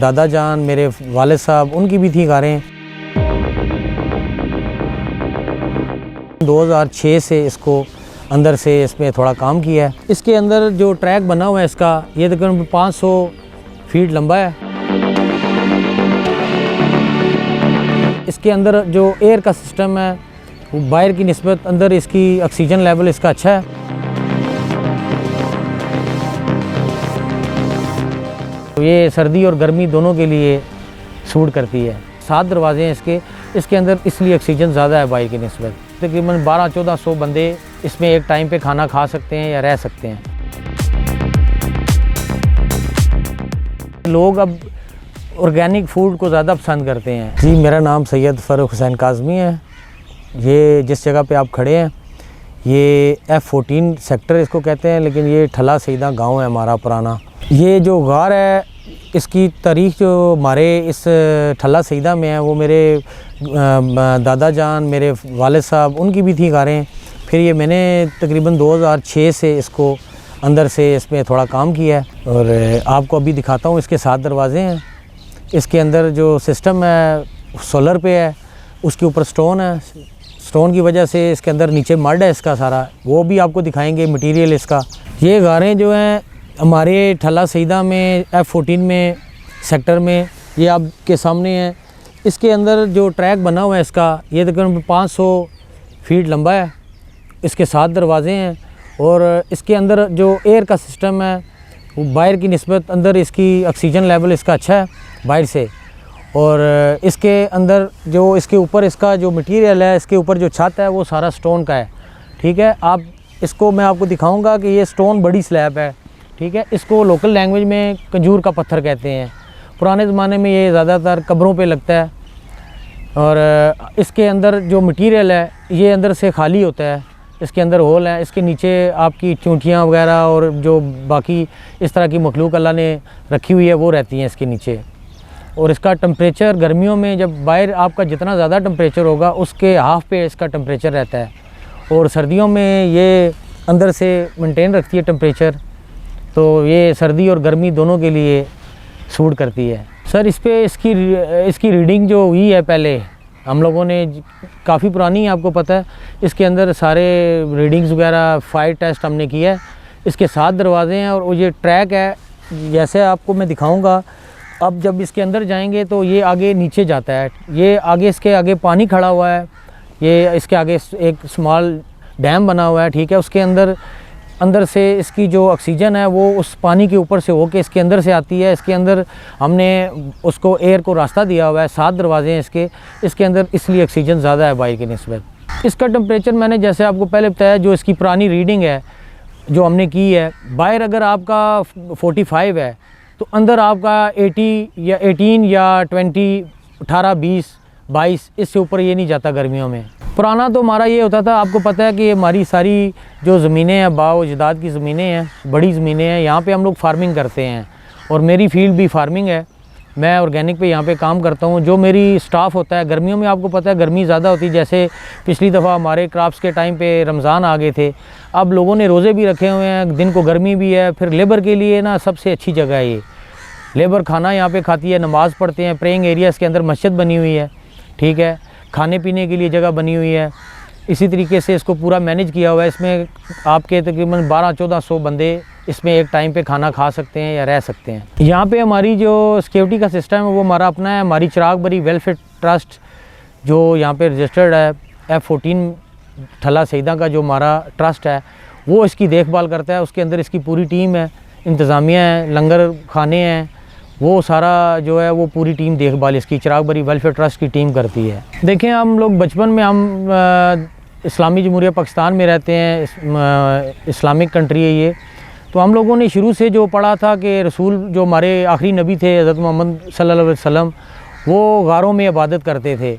दादा जान, मेरे वालिद साहब, उनकी भी थी कारें। 2006 से इसको अंदर से इसमें थोड़ा काम किया है। इसके अंदर जो ट्रैक बना हुआ है इसका, ये तकरीबन 500 फीट लंबा है। इसके अंदर जो एयर का सिस्टम है वो बाहर की निस्बत अंदर इसकी ऑक्सीजन लेवल इसका अच्छा है। तो ये सर्दी और गर्मी दोनों के लिए सूट करती है। 7 दरवाजे हैं इसके अंदर, इसलिए ऑक्सीजन ज़्यादा है बाहर की निस्बत। तकरीबन 1200-1400 बंदे इसमें एक टाइम पे खाना खा सकते हैं या रह सकते हैं। लोग अब ऑर्गेनिक फूड को ज़्यादा पसंद करते हैं। जी, मेरा नाम सैयद फ़ारूक हुसैन काज़मी है। ये जिस जगह पे आप खड़े हैं ये F14 सेक्टर इसको कहते हैं, लेकिन ये ठला सईदा गांव है हमारा पुराना। ये जो गार है इसकी तारीख़ जो हमारे इस ठला सईदा में है वो मेरे दादा जान, मेरे वालिद साहब, उनकी भी थी कारें। फिर ये मैंने तकरीबन 2006 से इसको अंदर से इसमें थोड़ा काम किया है और आपको अभी दिखाता हूँ। इसके 7 दरवाजे हैं। इसके अंदर जो सिस्टम है सोलर पे है, उसके ऊपर स्टोन है। स्टोन की वजह से इसके अंदर नीचे मड है इसका सारा, वो भी आपको दिखाएंगे मटेरियल इसका। ये गारें जो हैं हमारे ठला सईदा में F14 में सेक्टर में, ये आपके सामने है। इसके अंदर जो ट्रैक बना हुआ है इसका, ये तकरीबन 500 फीट लंबा है। इसके 7 दरवाजे हैं और इसके अंदर जो एयर का सिस्टम है वो बाहर की निस्बत अंदर इसकी ऑक्सीजन लेवल इसका अच्छा है बाहर से। और इसके अंदर जो इसके ऊपर इसका जो मटेरियल है, इसके ऊपर जो छत है वो सारा स्टोन का है। ठीक है, आप इसको मैं आपको दिखाऊंगा कि ये स्टोन बड़ी स्लैब है। ठीक है, इसको लोकल लैंग्वेज में कंजूर का पत्थर कहते हैं। पुराने ज़माने में ये ज़्यादातर कब्रों पे लगता है। और इसके अंदर जो मटेरियल है ये अंदर से खाली होता है, इसके अंदर होल है। इसके नीचे आपकी चूंटियाँ वगैरह और जो बाकी इस तरह की मखलूक अल्लाह ने रखी हुई है वो रहती हैं इसके नीचे। और इसका टेम्परेचर गर्मियों में जब बाहर आपका जितना ज़्यादा टेम्परेचर होगा उसके हाफ पे इसका टेम्परेचर रहता है, और सर्दियों में ये अंदर से मेंटेन रखती है टेम्परेचर। तो ये सर्दी और गर्मी दोनों के लिए सूट करती है। सर इस पे इसकी रीडिंग जो हुई है पहले हम लोगों ने, काफ़ी पुरानी है आपको पता है। इसके अंदर सारे रीडिंग्स वगैरह फायर टेस्ट हमने किया है। इसके 7 दरवाजे हैं और ये ट्रैक है, जैसे आपको मैं दिखाऊंगा। अब जब इसके अंदर जाएंगे तो ये आगे नीचे जाता है। ये आगे इसके आगे पानी खड़ा हुआ है, ये इसके आगे एक स्मॉल डैम बना हुआ है। ठीक है, उसके अंदर से इसकी जो ऑक्सीजन है वो उस पानी के ऊपर से होके इसके अंदर से आती है। इसके अंदर हमने उसको एयर को रास्ता दिया हुआ है। 7 दरवाजे हैं इसके अंदर, इसलिए ऑक्सीजन ज़्यादा है बाहर की निस्बत। इसका टेम्परेचर मैंने जैसे आपको पहले बताया, जो इसकी पुरानी रीडिंग है जो हमने की है, बाहर अगर आपका 45 है तो अंदर आपका 80 या 18 या 20, 18, 20, 22, इससे ऊपर ये नहीं जाता गर्मियों में। पुराना तो हमारा ये होता था, आपको पता है कि हमारी सारी जो ज़मीनें हैं बाओ जदाद की ज़मीनें हैं, बड़ी ज़मीनें हैं। यहाँ पे हम लोग फार्मिंग करते हैं और मेरी फील्ड भी फार्मिंग है। मैं ऑर्गेनिक पे यहाँ पे काम करता हूँ। जो मेरी स्टाफ होता है, गर्मियों में आपको पता है गर्मी ज़्यादा होती है। जैसे पिछली दफ़ा हमारे क्रॉप्स के टाइम पे रमज़ान आ गए थे, अब लोगों ने रोज़े भी रखे हुए हैं, दिन को गर्मी भी है। फिर लेबर के लिए ना सबसे अच्छी जगह है ये। लेबर खाना यहाँ पे खाती है, नमाज़ पढ़ते हैं, प्रेइंग एरिया इसके अंदर मस्जिद बनी हुई है। ठीक है, खाने पीने के लिए जगह बनी हुई है। इसी तरीके से इसको पूरा मैनेज किया हुआ है। इसमें आपके तकरीबन 1200-1400 बंदे इसमें एक टाइम पे खाना खा सकते हैं या रह सकते हैं। यहाँ पे हमारी जो सिक्योरिटी का सिस्टम है वो हमारा अपना है। हमारी चिराग बरी वेलफेयर ट्रस्ट जो यहाँ पे रजिस्टर्ड है, F14 ठला सईदा का जो हमारा ट्रस्ट है वो इसकी देखभाल करता है। उसके अंदर इसकी पूरी टीम है, इंतज़ामिया है, लंगर खाने हैं, वो सारा जो है वो पूरी टीम देखभाल इसकी चिराग बरी वेलफेयर ट्रस्ट की टीम करती है। देखें, हम लोग बचपन में हम इस्लामी जमहूरिया पाकिस्तान में रहते हैं, इस्लामिक कंट्री है ये। तो हम लोगों ने शुरू से जो पढ़ा था कि रसूल जो हमारे आखिरी नबी थे हज़रत मोहम्मद सल्लल्लाहु अलैहि वसल्लम, वो गारों में इबादत करते थे।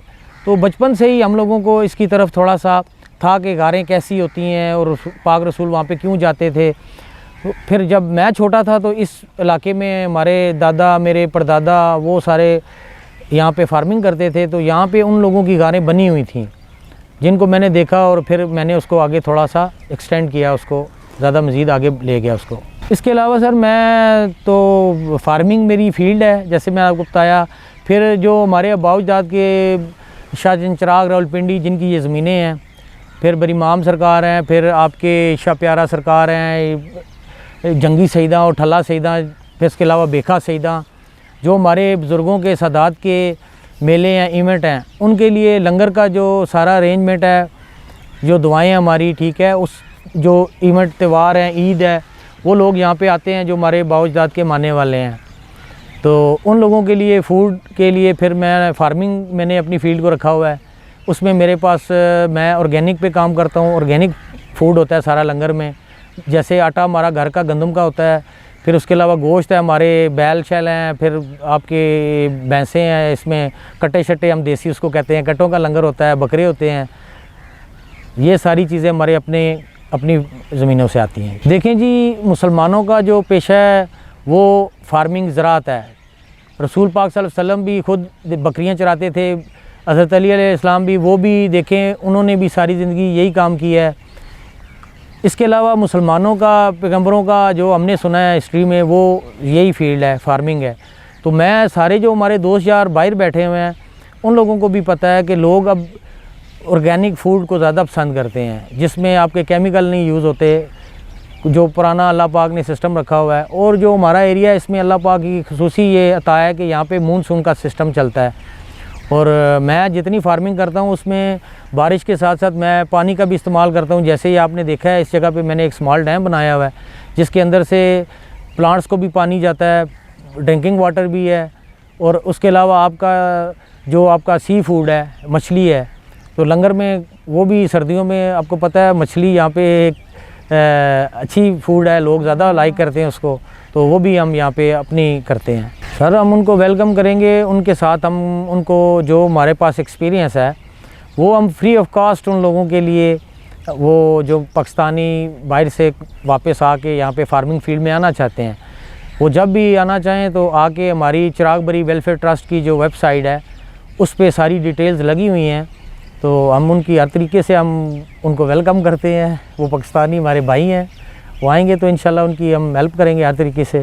तो बचपन से ही हम लोगों को इसकी तरफ थोड़ा सा था कि गारें कैसी होती हैं और पाक रसूल वहाँ पे क्यों जाते थे। फिर जब मैं छोटा था तो इस इलाके में हमारे दादा, मेरे परदादा, वो सारे यहाँ पे फार्मिंग करते थे। तो यहाँ पे उन लोगों की गारें बनी हुई थी जिनको मैंने देखा और फिर मैंने उसको आगे थोड़ा सा एक्सटेंड किया, उसको ज़्यादा मज़ीद आगे ले गया उसको। इसके अलावा सर मैं तो फार्मिंग मेरी फील्ड है, जैसे मैं आपको बताया। फिर जो हमारे अबाउजात के शाहजहां चिराग रावलपिंडी जिनकी ये ज़मीनें हैं, फिर बरीमाम सरकार हैं, फिर आपके शाह प्यारा सरकार हैं, जंगी सईदा और ठल्ला सईदा, फिर इसके अलावा बेखा सईदा, जो हमारे बुज़ुर्गों के सादात के मेले हैं, इवेंट हैं, उनके लिए लंगर का जो सारा अरेंजमेंट है, जो दुआएं हमारी ठीक है, उस जो इवेंट त्यौहार हैं, ईद है, वो लोग यहाँ पे आते हैं जो हमारे बाउजदाद के मानने वाले हैं। तो उन लोगों के लिए फ़ूड के लिए फिर मैं फार्मिंग मैंने अपनी फ़ील्ड को रखा हुआ है। उसमें मेरे पास मैं ऑर्गेनिक पे काम करता हूँ। ऑर्गेनिक फ़ूड होता है सारा लंगर में, जैसे आटा हमारा घर का गंदम का होता है, फिर उसके अलावा गोश्त है, हमारे बैल शैल हैं, फिर आपके भैंसें हैं, इसमें कट्टे शट्टे हम देसी उसको कहते हैं, कट्टों का लंगर होता है, बकरे होते हैं। ये सारी चीज़ें हमारे अपनी ज़मीनों से आती हैं। देखें जी, मुसलमानों का जो पेशा है वो फार्मिंग ज़राअत है। रसूल पाक सल्लल्लाहु अलैहि वसल्लम भी खुद बकरियां चराते थे, हज़रत अली अलैहिस्सलाम भी, वो भी देखें उन्होंने भी सारी ज़िंदगी यही काम किया है। इसके अलावा मुसलमानों का, पैगंबरों का जो हमने सुना है हिस्ट्री में, वो यही फील्ड है, फार्मिंग है। तो मैं सारे जो हमारे दोस्त यार बाहर बैठे हुए हैं, उन लोगों को भी पता है कि लोग अब ऑर्गेनिक फ़ूड को ज़्यादा पसंद करते हैं, जिसमें आपके केमिकल नहीं यूज़ होते, जो पुराना अल्लाह पाक ने सिस्टम रखा हुआ है। और जो हमारा एरिया है, इसमें अल्लाह पाक की खुसूसी ये अता है कि यहाँ पे मानसून का सिस्टम चलता है। और मैं जितनी फार्मिंग करता हूँ उसमें बारिश के साथ साथ मैं पानी का भी इस्तेमाल करता हूँ। जैसे ही आपने देखा है, इस जगह पे मैंने एक स्मॉल डैम बनाया हुआ है, जिसके अंदर से प्लांट्स को भी पानी जाता है, ड्रिंकिंग वाटर भी है। और उसके अलावा आपका सी फूड है, मछली है, तो लंगर में वो भी सर्दियों में आपको पता है मछली यहाँ पे एक अच्छी फूड है, लोग ज़्यादा लाइक करते हैं उसको, तो वो भी हम यहाँ पे अपनी करते हैं। सर हम उनको वेलकम करेंगे, उनके साथ हम उनको जो हमारे पास एक्सपीरियंस है वो हम फ्री ऑफ कॉस्ट उन लोगों के लिए, वो जो पाकिस्तानी बाहर से वापस आके यहाँ पे फार्मिंग फील्ड में आना चाहते हैं, वो जब भी आना चाहें तो आके हमारी चिराग बरी वेलफेयर ट्रस्ट की जो वेबसाइट है उस पर सारी डिटेल्स लगी हुई हैं। तो हम उनकी हर तरीके से हम उनको वेलकम करते हैं। वो पाकिस्तानी हमारे भाई हैं, वो आएंगे तो इंशाल्लाह उनकी हम हेल्प करेंगे हर तरीके से।